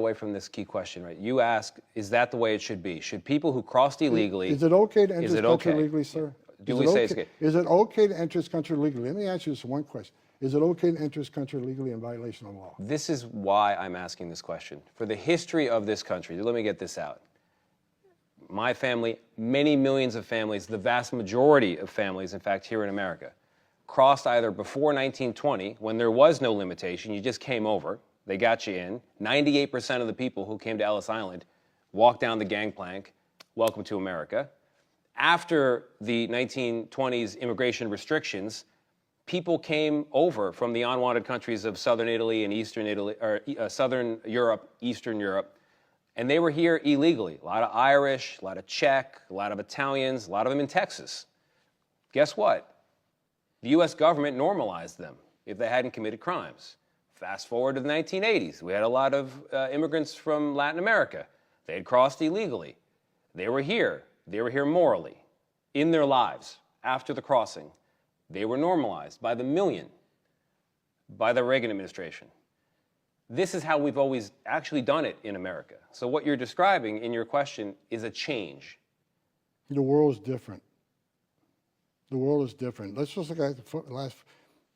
away from this key question, right? You ask, is that the way it should be? Should people who crossed illegally... Is it okay to enter this country legally, sir? Do we say it's okay? Is it okay to enter this country legally? Let me ask you this one question. Is it okay to enter this country legally in violation of law? This is why I'm asking this question. For the history of this country, let me get this out. My family, many millions of families, the vast majority of families, in fact, here in America, crossed either before 1920, when there was no limitation, you just came over, they got you in. 98% of the people who came to Ellis Island walked down the gangplank, welcome to America. After the 1920s immigration restrictions, people came over from the unwanted countries of southern Italy and eastern Italy, or southern Europe, Eastern Europe, and they were here illegally. A lot of Irish, a lot of Czech, a lot of Italians, a lot of them in Texas. Guess what? The U.S. government normalized them if they hadn't committed crimes. Fast forward to the 1980s. We had a lot of immigrants from Latin America. They had crossed illegally. They were here. They were here morally, in their lives, after the crossing. They were normalized by the million, by the Reagan administration. This is how we've always actually done it in America. So what you're describing in your question is a change. The world is different. The world is different. Let's just look at the last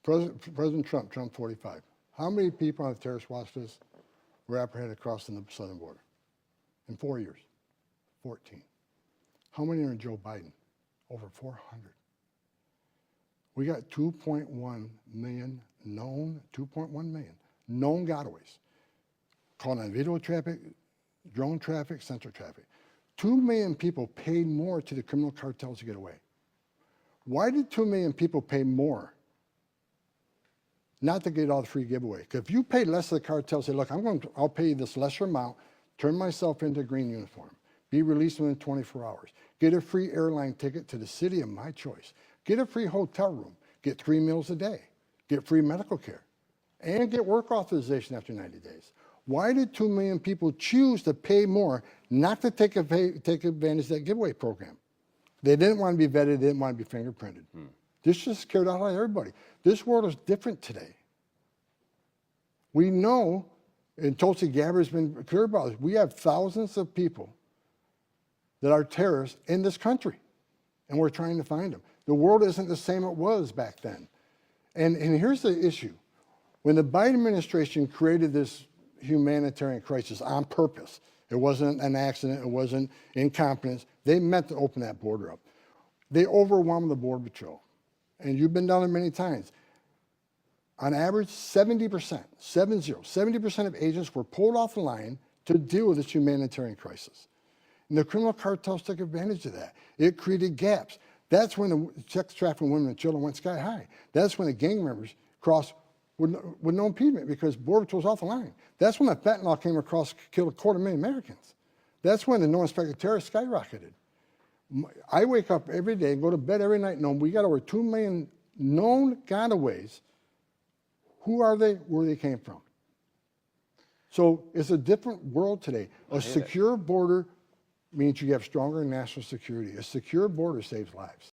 President Trump, Trump 45. How many people on the terrorist watch list were apprehended crossing the southern border? In 4 years, 14. How many are in Joe Biden? Over 400. We got 2.1 million known, 2.1 million known gotaways, caught on video traffic, drone traffic, sensor traffic. 2 million people paid more to the criminal cartels to get away. Why did 2 million people pay more? Not to get all the free giveaway. Because if you pay less to the cartel, say, look, I'll pay you this lesser amount, turn myself into a green uniform, be released within 24 hours, get a free airline ticket to the city of my choice, get a free hotel room, get 3 meals a day, get free medical care, and get work authorization after 90 days. Why did 2 million people choose to pay more, not to take advantage of that giveaway program? They didn't want to be vetted, they didn't want to be fingerprinted. This just scared out everybody. This world is different today. We know, and Tulsi Gabbard's been clear about this, we have thousands of people that are terrorists in this country, and we're trying to find them. The world isn't the same it was back then. And here's the issue. When the Biden administration created this humanitarian crisis on purpose, it wasn't an accident, it wasn't incompetence, they meant to open that border up. They overwhelmed the Border Patrol. And you've been down there many times. On average, 70% of agents were pulled off the line to deal with this humanitarian crisis. And the criminal cartels took advantage of that. It created gaps. That's when the sex trafficking women and children went sky high. That's when the gang members crossed with no impediment because Border Patrol was off the line. That's when the fentanyl came across, killed 250,000 Americans. That's when the no-inspected terrorists skyrocketed. I wake up every day and go to bed every night knowing we got over 2 million known gotaways. Who are they? Where they came from? So it's a different world today. A secure border means you have stronger national security. A secure border saves lives.